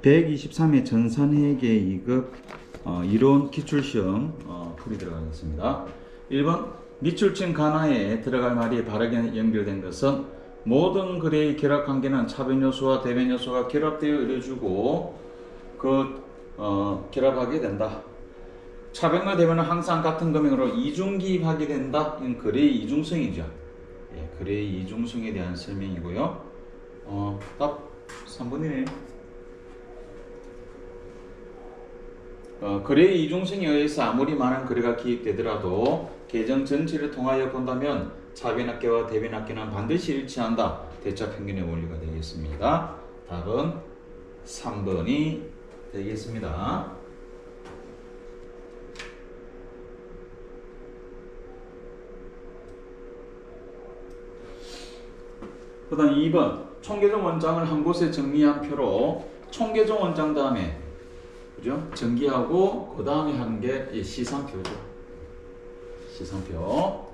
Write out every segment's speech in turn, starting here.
123회 전산회계 2급 이론 기출시험 풀이 들어가겠습니다. 1번 밑줄친 가나에 들어갈 말이 바르게 연결된 것은 모든 글의 결합관계는 차변요소와 대변요소가 결합되어 이루어지고 결합하게 된다. 차변과 대변은 항상 같은 금액으로 이중기입하게 된다. 이건 글의 이중성이죠. 글의 이중성에 대한 설명이고요. 답 3번이네요. 글의 이중성에 의해서 아무리 많은 글의가 기입되더라도 계정 전체를 통하여 본다면 차변합계와 대변합계는 반드시 일치한다. 대차평균의 원리가 되겠습니다. 답은 3번이 되겠습니다. 그 다음 2번 총계종 원장을 한 곳에 정리한 표로 총계종 원장 다음에 그죠? 전기하고 그 다음에 하는 게 시상표죠. 시상표.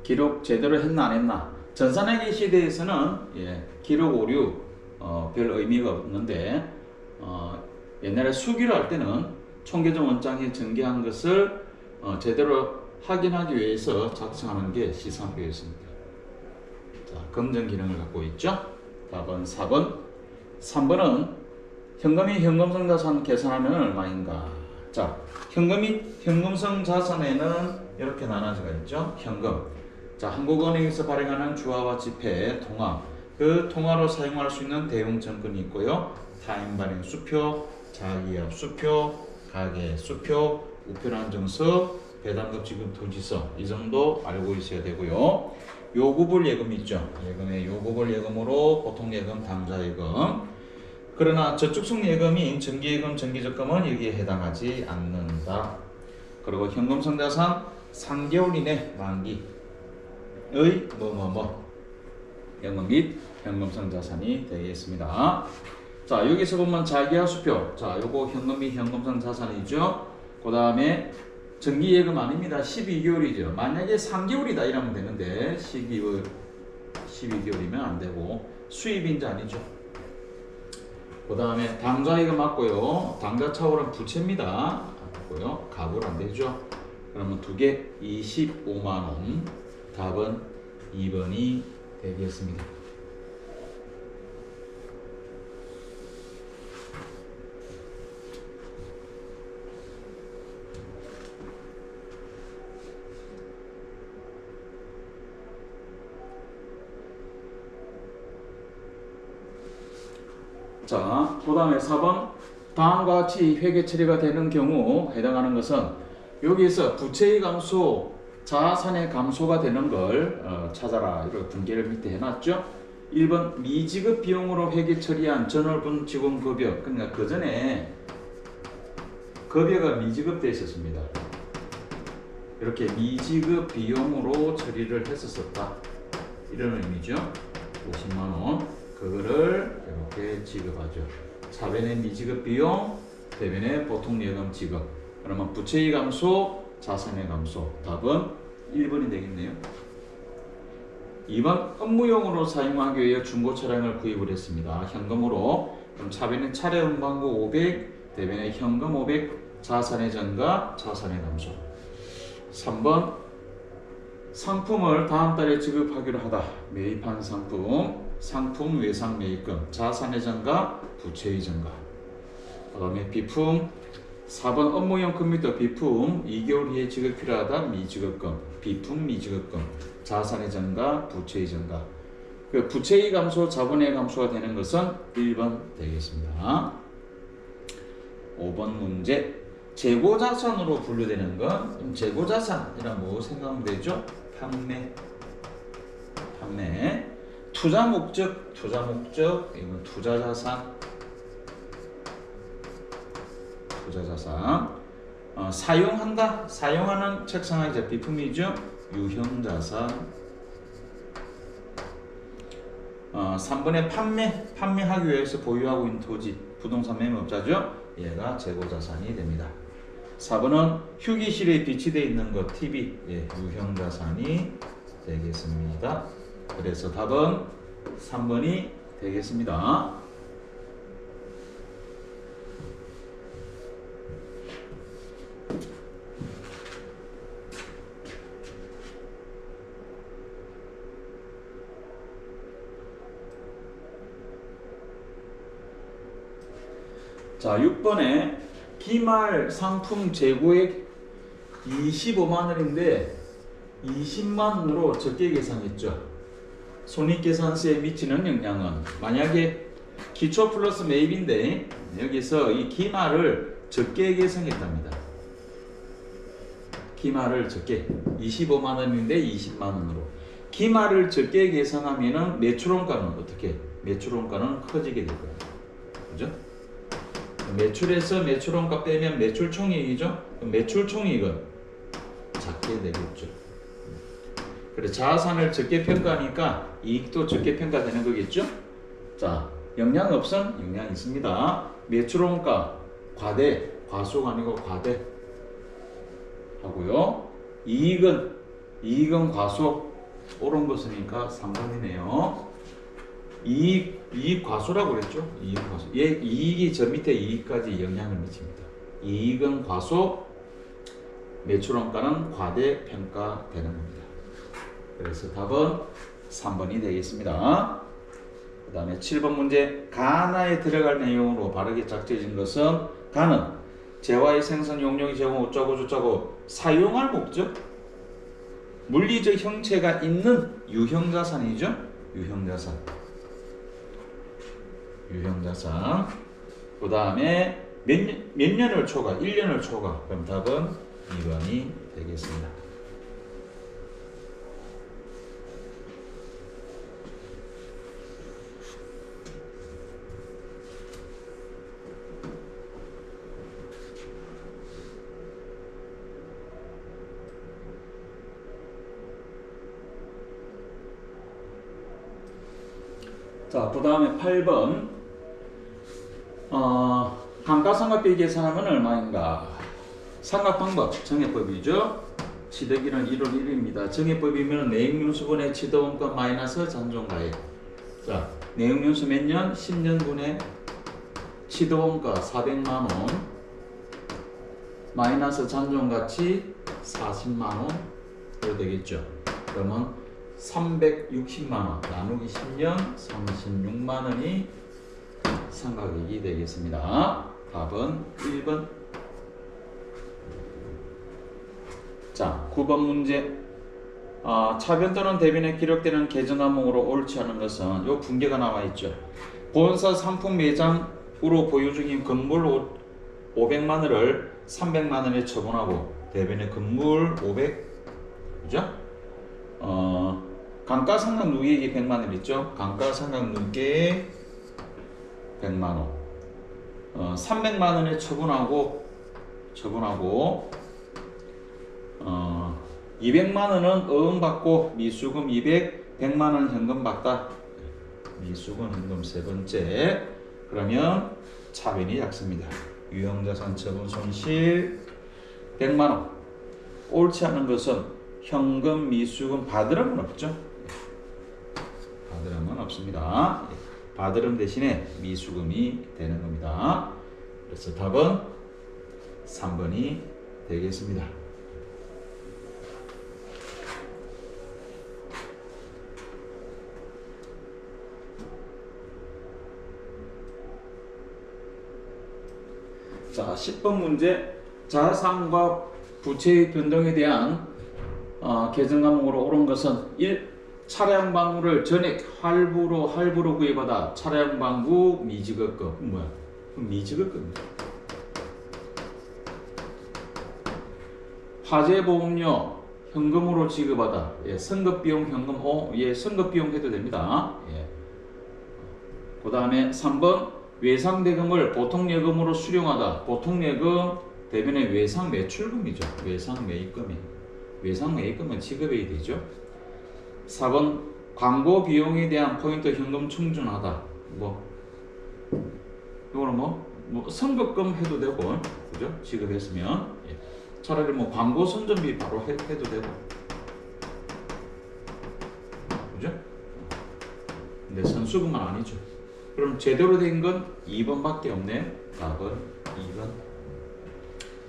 기록 제대로 했나 안 했나. 전산회계 시대에서는 기록 오류 별 의미가 없는데 옛날에 수기를 할 때는 총계종 원장이 전개한 것을 제대로 확인하기 위해서 작성하는 게 시상표였습니다. 자, 검증 기능을 갖고 있죠. 답은 4번. 3번은 현금이 현금성 자산 계산하면 얼마인가? 자, 현금이 현금성 자산에는 이렇게 나눠져 있죠. 현금. 자, 한국은행에서 발행하는 주화와 지폐, 통화. 그 통화로 사용할 수 있는 대형 정권이 있고요. 타임 발행 수표, 자기압 수표, 가계 수표, 우편 안정서, 배당금 지급 통지서. 이 정도 알고 있어야 되고요. 요구불 예금 있죠. 예금의 요구불 예금으로 보통 예금, 당좌 예금. 그러나 저축성 예금인 정기예금, 정기적금은 여기에 해당하지 않는다. 그리고 현금성 자산 3개월 이내 만기의 예금 및 현금성 자산이 되겠습니다. 자, 여기서 보면 자기야 수표. 자, 요거 현금 및 현금성 자산이죠. 그 다음에 정기예금 아닙니다. 12개월이죠. 만약에 3개월이다 이러면 되는데 12개월이면 안 되고 수입인자 아니죠. 그 다음에 당좌예금 맞고요. 당좌 차월은 부채입니다. 맞고요. 가불 안 되죠. 그러면 두 개 25만 원. 답은 2번이 되겠습니다. 자, 그 다음에 4번 다음과 같이 회계 처리가 되는 경우 해당하는 것은 여기에서 부채의 감소, 자산의 감소가 되는 걸 찾아라. 이렇게 분개를 밑에 해놨죠. 1번 미지급 비용으로 회계 처리한 전월분 직원 급여. 그러니까 그 전에 급여가 미지급되어 있었습니다. 이렇게 미지급 비용으로 처리를 했었다. 이런 의미죠. 50만 원. 그거를 이렇게 지급하죠. 차변의 미지급 비용, 대변의 보통 예금 지급. 그러면 부채의 감소, 자산의 감소. 답은 1번이 되겠네요. 2번 업무용으로 사용하기 위해 중고 차량을 구입을 했습니다. 현금으로. 그럼 차변의 차량 운반고 500, 대변의 현금 500, 자산의 증가, 자산의 감소. 3번 상품을 다음 달에 지급하기로 하다. 매입한 상품 외상 매입금, 자산의 증가, 부채의 증가. 그 다음에 비품 4번 업무용 컴퓨터 비품 2개월 후에 지급 필요하다. 미지급금, 비품 미지급금, 자산의 증가, 부채의 증가. 그 부채의 감소, 자본의 감소가 되는 것은 1번 되겠습니다. 5번 문제. 재고자산으로 분류되는 건 재고자산이란 뭐 생각하면 되죠? 판매. 투자 목적, 이건 투자자산. 사용한다, 사용하는 책상의 이제 비품이죠. 유형자산. 3번에 판매하기 위해서 보유하고 있는 토지, 부동산 매매업자죠. 얘가 재고자산이 됩니다. 4번은 휴게실에 비치되어 있는 것, TV, 유형자산이 되겠습니다. 그래서 답은 3번이 되겠습니다. 자, 6번에 기말 상품 재고액 25만 원인데 20만 원으로 적게 계산했죠. 손익계산서에 미치는 영향은, 만약에 기초 플러스 매입인데 여기서 이 기말을 적게 계산했답니다. 기말을 적게 25만 원인데 20만 원으로. 기말을 적게 계산하면은 매출원가는 어떻게? 매출원가는 커지게 될 거예요. 그죠? 매출에서 매출원가 빼면 매출총이익이죠? 매출총이익은 작게 되겠죠. 그래, 자산을 적게 평가하니까 이익도 적게 평가되는 거겠죠? 자, 영향 없음? 영향 있습니다. 매출원가 과대, 과소가 아니고 과대 하고요. 이익은 과소, 옳은 것이니까 3번이네요. 이익 과소라고 그랬죠? 이익 과소. 이익이 저 밑에 이익까지 영향을 미칩니다. 이익은 과소, 매출원가는 과대 평가되는 겁니다. 그래서 답은 3번이 되겠습니다. 그 다음에 7번 문제. 가나에 들어갈 내용으로 바르게 작성진 것은, 가는 재화의 생산 용량이 제공 어쩌고 저쩌고 사용할 목적, 물리적 형체가 있는 유형자산이죠. 유형자산. 그 다음에 몇 년을 초과? 1년을 초과. 그럼 답은 2번이 되겠습니다. 자, 그 다음에 8번. 감가상각비 계산하면 얼마인가? 상각방법, 정해법이죠. 취득일은 1월 1일입니다. 정해법이면 내역윤수분의 취득원가 마이너스 잔존가액. 자, 내역윤수 몇 년? 10년분의 취득원가 400만원 마이너스 잔존가치 40만원. 그래 되겠죠. 그러면 360만원 나누기 10년 36만원이 상각액이 되겠습니다. 답은 1번. 자, 9번 문제. 차변 또는 대변에 기록되는 계정항목으로 옳지 않은 것은, 요 분계가 나와 있죠. 본사 상품 매장으로 보유 중인 건물 500만 원을 300만 원에 처분하고 대변에 건물 500, 그죠? 감가상각 누계액이 100만 원 있죠? 감가상각 누계액 100만 원. 300만 원에 처분하고 200만 원은 어음받고 미수금 200, 100만 원 현금 받다. 미수금 현금 세 번째. 그러면 차변이 작습니다. 유형자산 처분 손실 100만 원. 옳지 않은 것은 현금, 미수금, 받으름은 없죠. 받으름은 없습니다. 받으름 대신에 미수금이 되는 겁니다. 그래서 답은 3번이 되겠습니다. 자, 10번 문제. 자산과 부채의 변동에 대한 계정 과목으로 옳은 것은 1. 차량 방구를 전액 할부로 구입하다. 차량 방구 미지급금. 뭐야? 미지급금입니다. 화재보험료 현금으로 지급하다. 예, 선급비용 현금 선급비용 해도 됩니다. 예. 그 다음에 3번. 외상대금을 보통예금으로 수령하다. 보통예금 대변에 외상매출금이죠. 외상매입금이. 외상매입금은 지급해야 되죠. 4번. 광고 비용에 대한 포인트 현금 충전하다. 이거는 선급금 해도 되고, 그죠? 지급했으면. 예. 차라리 광고 선전비 바로 해도 되고, 그죠? 근데 선수금은 아니죠. 그럼 제대로 된 건 2번밖에 없네. 답은 2번.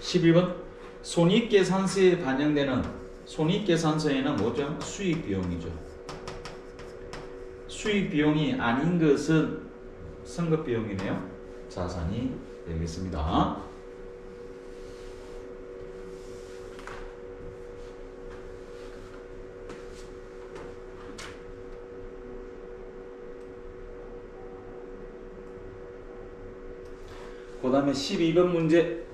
11번. 손익계산서에 반영되는, 손익계산서에는 뭐죠? 수익비용이죠. 수익비용이 아닌 것은 선급비용이네요. 자산이 되겠습니다. 그 다음에 12번 문제.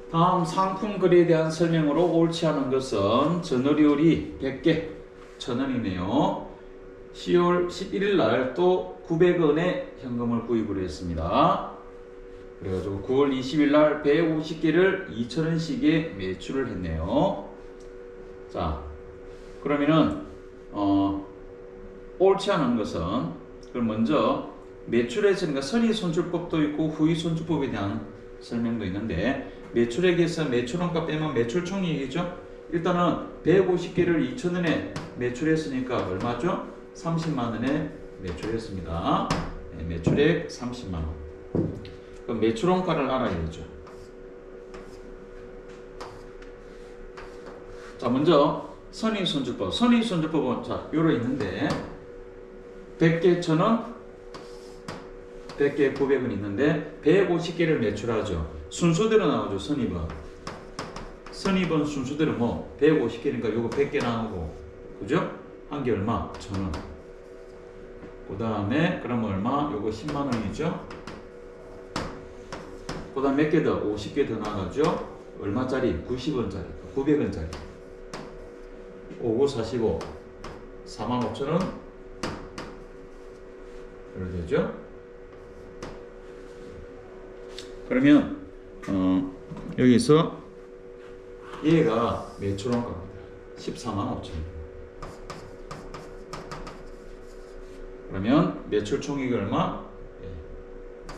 다음 상품 거래에 대한 설명으로 옳지 않은 것은 전월이율이 100개 1000원이네요. 10월 11일 날 또 900원의 현금을 구입을 했습니다. 그래가지고 9월 20일 날 150개를 2,000원씩에 매출을 했네요. 자, 그러면은 옳지 않은 것은, 그럼 먼저 매출액에서 선의손출법도 있고 후의손출법에 대한 설명도 있는데, 매출액에서 매출원가 빼면 매출총이익이죠. 일단은 150개를 2,000원에 매출했으니까 얼마죠? 30만원에 매출했습니다. 네, 매출액 30만원. 그럼 매출원가를 알아야 되죠. 자, 먼저 선의손출법. 선의손출법은 자, 요로 있는데 100개 1,000원, 100개 900원 있는데 150개를 매출하죠. 순서대로 나오죠. 선입은 순서대로 뭐 150개니까 요거 100개 나오고, 그죠? 한 개 얼마? 1,000원. 그 다음에 그럼 얼마? 요거 10만원이죠. 그 다음 몇 개 더? 50개 더 나가죠. 얼마짜리? 90원짜리 900원짜리 5945 45,000원 이렇게 되죠. 그러면 여기서 얘가 매출원가입니다. 145,000원. 그러면 매출 총액이 얼마?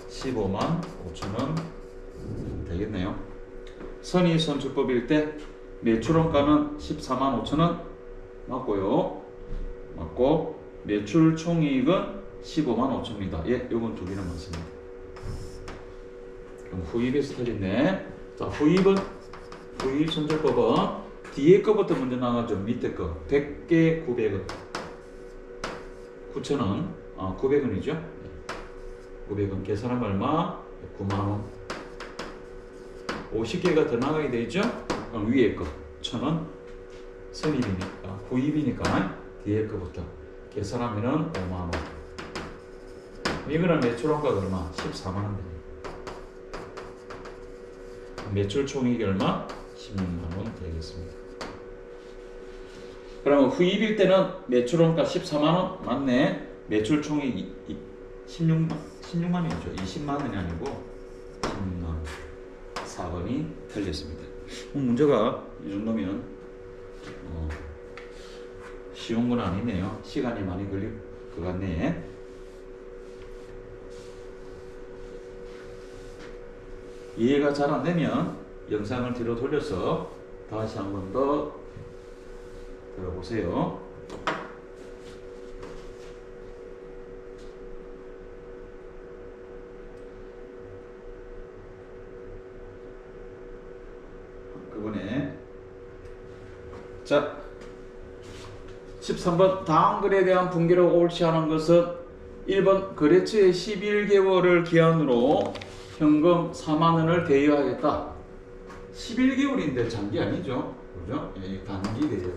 155,500,000원 되겠네요. 선의손출법일 때 매출원가는 145,000원 맞고요. 맞고 매출 총이익은 155,500,000원입니다. 예, 요건 두 개는 맞습니다. 그럼 후입에서 틀렸네. 자, 후입 손절법은 뒤에 거부터 먼저 나가죠. 밑에 거 100개 900원 9,000원 900원이죠. 900원 계산하면 얼마? 90,000원. 50개가 더 나가게 되죠. 그럼 위에 거 1,000원 선입이니까 후입이니까 뒤에 거부터 계산하면은 50,000원. 이거는 매출원가가 얼마? 140,000원 됩니다. 매출 총액이 얼마? 16만원 되겠습니다. 그러면 후입일 때는 매출원가 14만원 맞네. 매출 총액이 16만원이죠. 20만원이 아니고 16만원. 4번이 틀렸습니다. 문제가 이 정도면 쉬운 건 아니네요. 시간이 많이 걸릴 것 같네. 이해가 잘 안 되면 영상을 뒤로 돌려서 다시 한 번 더 들어보세요. 그번에 자 13번 다음 글에 대한 분기록 옳지 않은 것은 1번 거래처의 11개월을 기한으로 현금 4만원을 대여하겠다. 11개월인데 장기 아니죠. 그죠? 예, 단기 대여.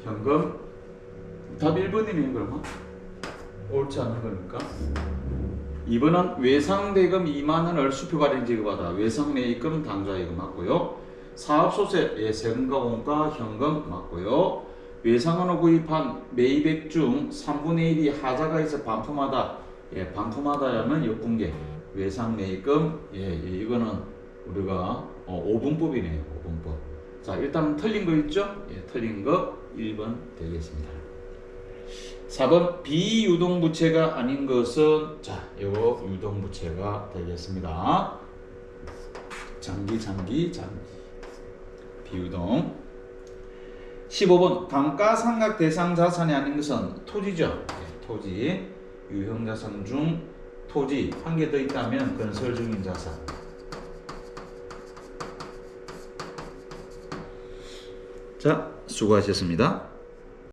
현금 답 1번이네요. 그러면 옳지 않은 거니까. 2번은 외상대금 2만원을 수표발행 지급하다. 외상매입금 당좌이금 맞고요. 사업소세 예, 세금과 원가 현금 맞고요. 외상으로 구입한 매입액 중 3분의 1이 하자가 있어 반품하다. 예, 반품하다라는 역분계 외상매입금. 예, 이거는 우리가 5분법이네요. 5분법. 자, 일단 틀린 거 있죠? 예, 틀린 거 1번 되겠습니다. 4번 비유동부채가 아닌 것은 자, 이거 유동부채가 되겠습니다. 장기 비유동. 15번 감가상각 대상 자산이 아닌 것은 토지죠. 네, 토지. 유형자산 중 토지 한 개 더 있다면 건설 중인 자산. 자, 수고하셨습니다.